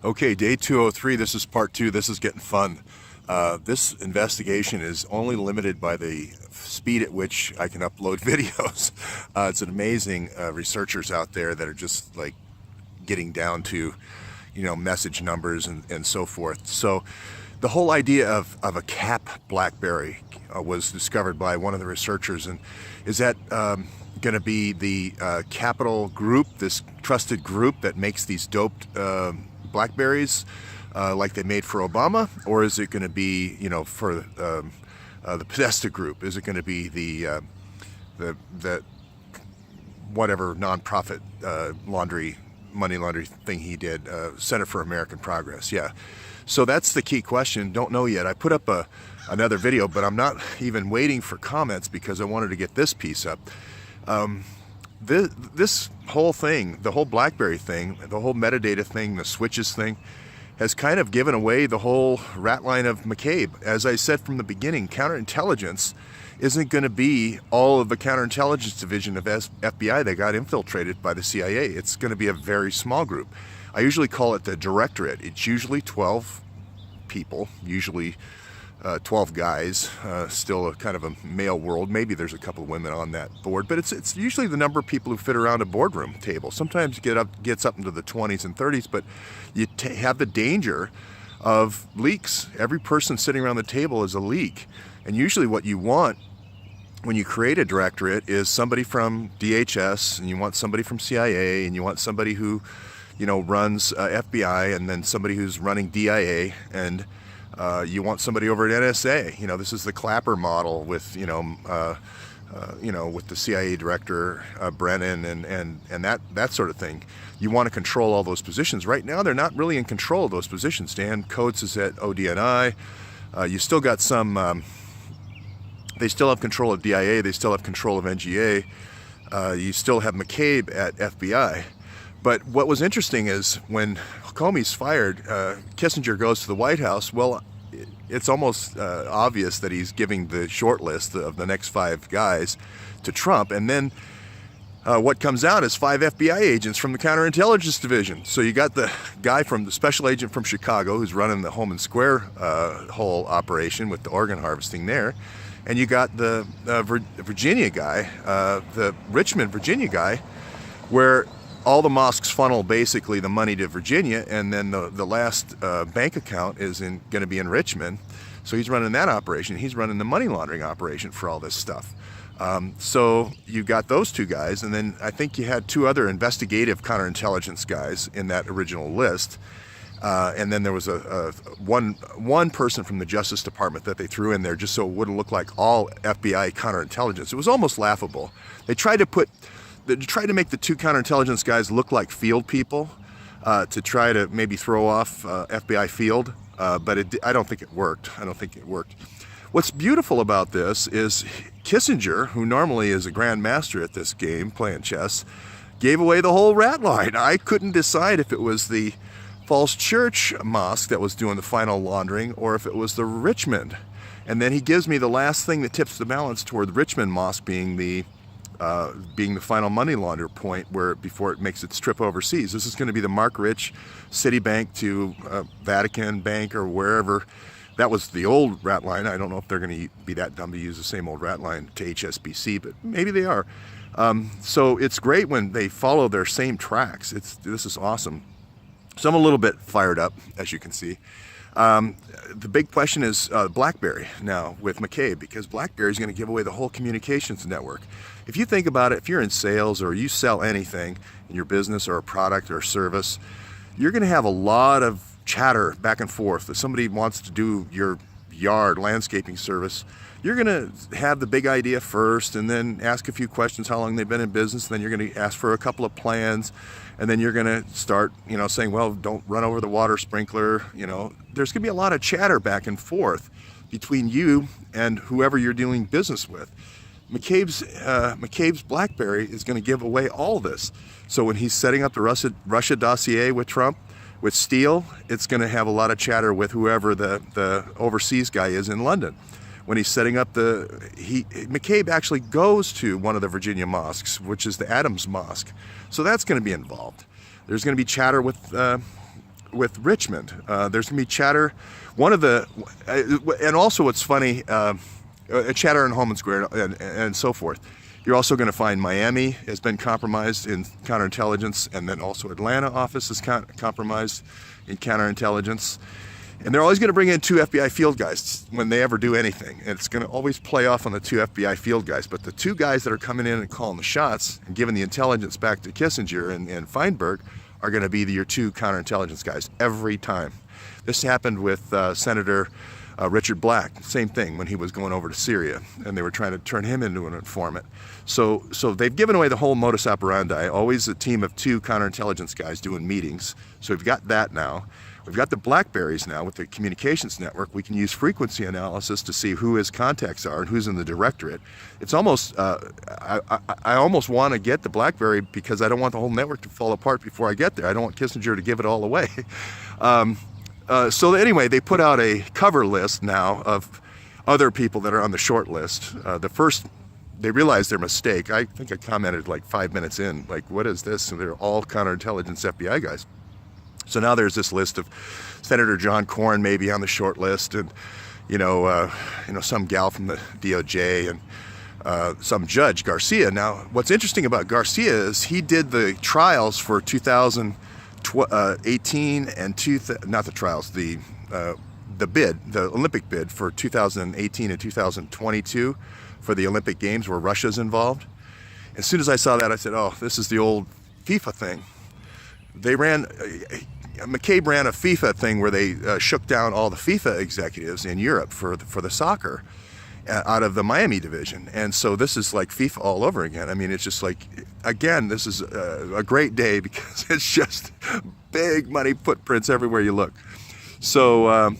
Okay, day 203. This is part two. This is getting fun. This investigation is only limited by the speed at which I can upload videos. It's an amazing researchers out there that are just like getting down to, message numbers and so forth. So the whole idea of a cap BlackBerry was discovered by one of the researchers. And is that going to be the Capital Group, this trusted group that makes these doped BlackBerries like they made for Obama? Or is it going to be, for the Podesta Group? Is it going to be the whatever nonprofit money laundry thing he did, Center for American Progress? Yeah. So that's the key question. Don't know yet. I put up another video, but I'm not even waiting for comments because I wanted to get this piece up. This whole thing, the whole BlackBerry thing, the whole metadata thing, the switches thing, has kind of given away the whole rat line of McCabe. As I said from the beginning, counterintelligence isn't going to be all of the counterintelligence division of FBI that got infiltrated by the CIA. It's going to be a very small group. I usually call it the directorate. It's usually 12 people, usually 12 guys, still a kind of a male world. Maybe there's a couple of women on that board, but it's usually the number of people who fit around a boardroom table. Sometimes it gets up into the 20s and 30s, but you have the danger of leaks. Every person sitting around the table is a leak. And usually what you want when you create a directorate is somebody from DHS, and you want somebody from CIA, and you want somebody who, runs FBI, and then somebody who's running DIA, and you want somebody over at NSA. This is the Clapper model with, with the CIA director, Brennan, and that sort of thing. You want to control all those positions. Right now, they're not really in control of those positions. Dan Coates is at ODNI. You still got some, they still have control of DIA. They still have control of NGA. You still have McCabe at FBI. But what was interesting is when Comey's fired, Kissinger goes to the White House. Well, it's almost obvious that he's giving the short list of the next 5 guys to Trump. And then what comes out is 5 FBI agents from the counterintelligence division. So you got the guy from the special agent from Chicago who's running the Home and Square whole operation with the organ harvesting there. And you got the Virginia guy, the Richmond, Virginia guy, where all the mosques funnel basically the money to Virginia, and then the last bank account is going to be in Richmond. So he's running that operation. He's running the money laundering operation for all this stuff. So you got those 2 guys, and then I think you had 2 other investigative counterintelligence guys in that original list. And then there was one person from the Justice Department that they threw in there just so it wouldn't look like all FBI counterintelligence. It was almost laughable. They tried to make the 2 counterintelligence guys look like field people to try to maybe throw off FBI field, but I don't think it worked. What's beautiful about this is Kissinger, who normally is a grandmaster at this game, playing chess, gave away the whole rat line. I couldn't decide if it was the Falls Church Mosque that was doing the final laundering or if it was the Richmond. And then he gives me the last thing that tips the balance toward the Richmond Mosque being the final money launder point before it makes its trip overseas. This is going to be the Mark Rich Citibank to Vatican Bank or wherever. That was the old rat line. I don't know if they're going to be that dumb to use the same old rat line to HSBC, but maybe they are. So it's great when they follow their same tracks. This is awesome. So I'm a little bit fired up, as you can see. The big question is BlackBerry now with McCabe, because BlackBerry is going to give away the whole communications network. If you think about it, if you're in sales or you sell anything in your business or a product or a service, you're going to have a lot of chatter back and forth. If somebody wants to do your yard landscaping service, you're going to have the big idea first and then ask a few questions, how long they've been in business. Then you're going to ask for a couple of plans. And then you're going to start, saying, well, don't run over the water sprinkler. There's going to be a lot of chatter back and forth between you and whoever you're doing business with. McCabe's BlackBerry is going to give away all this. So when he's setting up the Russia dossier with Trump, with Steele, it's going to have a lot of chatter with whoever the overseas guy is in London. When he's setting up McCabe actually goes to one of the Virginia mosques, which is the Adams Mosque. So that's going to be involved. There's going to be chatter with with Richmond. There's going to be chatter. One of the, and also what's funny, chatter in Holman Square and so forth. You're also going to find Miami has been compromised in counterintelligence, and then also Atlanta office is compromised in counterintelligence. And they're always going to bring in 2 FBI field guys when they ever do anything. And it's going to always play off on the 2 FBI field guys. But the 2 guys that are coming in and calling the shots and giving the intelligence back to Kissinger and Feinberg are going to be your 2 counterintelligence guys every time. This happened with Senator Richard Black, same thing when he was going over to Syria, and they were trying to turn him into an informant. So they've given away the whole modus operandi, always a team of 2 counterintelligence guys doing meetings. So we've got that now. We've got the BlackBerries now with the communications network. We can use frequency analysis to see who his contacts are and who's in the directorate. It's almost, I almost want to get the BlackBerry because I don't want the whole network to fall apart before I get there. I don't want Kissinger to give it all away. So anyway, they put out a cover list now of other people that are on the short list. The first, they realized their mistake. I think I commented like 5 minutes in, like, what is this? And they're all counterintelligence FBI guys. So now there's this list of Senator John Cornyn maybe on the short list, and some gal from the DOJ, and some judge, Garcia. Now, what's interesting about Garcia is he did the trials for 2018 and not the trials, the bid, the Olympic bid for 2018 and 2022 for the Olympic Games where Russia's involved. As soon as I saw that, I said, oh, this is the old FIFA thing. They ran, McCabe ran a FIFA thing where they shook down all the FIFA executives in Europe for the soccer out of the Miami division. And so this is like FIFA all over again. I mean, it's just like, again, this is a great day because it's just big money footprints everywhere you look. So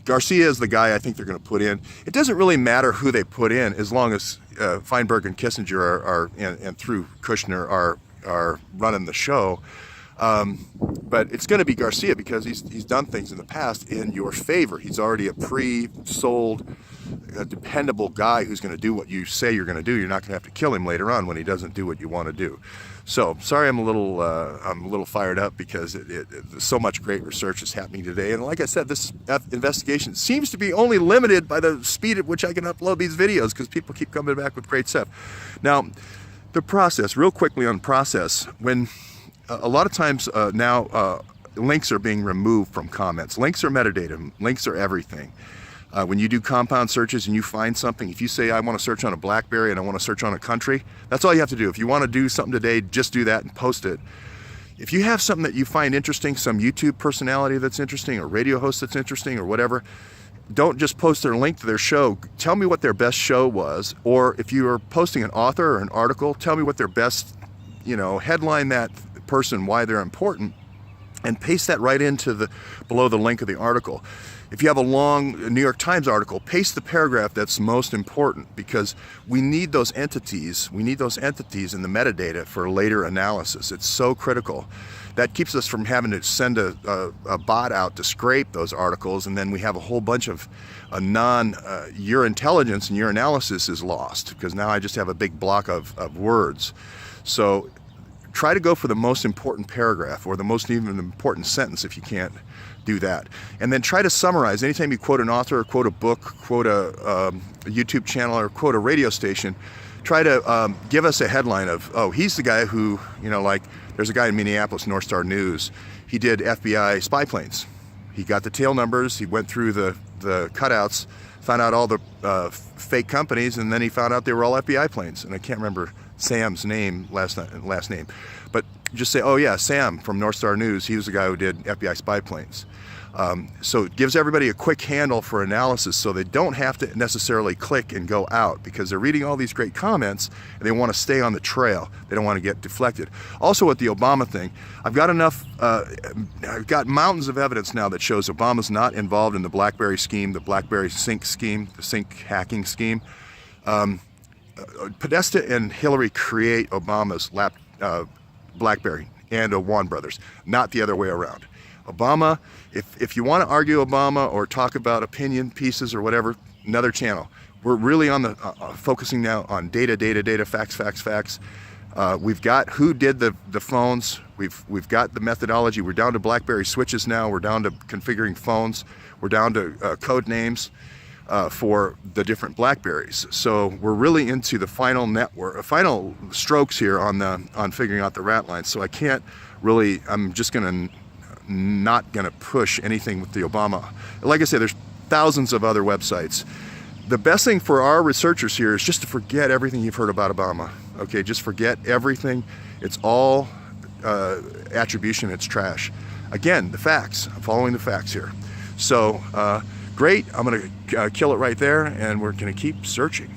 Garcia is the guy I think they're going to put in. It doesn't really matter who they put in as long as Feinberg and Kissinger are and through Kushner are running the show. But it's going to be Garcia because he's done things in the past in your favor. He's already a pre-sold, dependable guy who's going to do what you say you're going to do. You're not going to have to kill him later on when he doesn't do what you want to do. So sorry, I'm a little fired up because so much great research is happening today. And like I said, this investigation seems to be only limited by the speed at which I can upload these videos because people keep coming back with great stuff. Now, the process, real quickly on process, when a lot of times now links are being removed from comments. Links are metadata. Links are everything. When you do compound searches and you find something, if you say, I want to search on a BlackBerry and I want to search on a country, that's all you have to do. If you want to do something today, just do that and post it. If you have something that you find interesting, some YouTube personality that's interesting, or radio host that's interesting, or whatever, don't just post their link to their show. Tell me what their best show was. Or if you are posting an author or an article, tell me what their best, headline that person, why they're important, and paste that right into below the link of the article. If you have a long New York Times article, paste the paragraph that's most important because we need those entities. We need those entities in the metadata for later analysis. It's so critical. That keeps us from having to send a bot out to scrape those articles, and then we have a whole bunch of your intelligence and your analysis is lost because now I just have a big block of words. So try to go for the most important paragraph or the most even important sentence if you can't do that. And then try to summarize. Anytime you quote an author or quote a book, quote a YouTube channel or quote a radio station, try to give us a headline of, oh, he's the guy who, like there's a guy in Minneapolis, North Star News. He did FBI spy planes. He got the tail numbers. He went through the cutouts, found out all the fake companies, and then he found out they were all FBI planes. And I can't remember Sam's name, last name, but just say, oh yeah, Sam from North Star News, he was the guy who did FBI spy planes. So it gives everybody a quick handle for analysis so they don't have to necessarily click and go out because they're reading all these great comments and they want to stay on the trail. They don't want to get deflected. Also with the Obama thing, I've got mountains of evidence now that shows Obama's not involved in the BlackBerry scheme, the BlackBerry sync scheme, the sync hacking scheme. Podesta and Hillary create Obama's BlackBerry and Awan brothers, not the other way around. Obama, if you want to argue Obama or talk about opinion pieces or whatever, another channel. We're really on the focusing now on data, facts. We've got who did the phones. We've got the methodology. We're down to BlackBerry switches now. We're down to configuring phones. We're down to code names for the different BlackBerries. So we're really into the final network, final strokes here on figuring out the rat line. So I can't really. I'm just not gonna push anything with the Obama. Like I said, there's thousands of other websites. The best thing for our researchers here is just to forget everything you've heard about Obama. Okay, just forget everything. It's all attribution, it's trash. Again, the facts, I'm following the facts here. So, great, I'm gonna kill it right there, and we're gonna keep searching.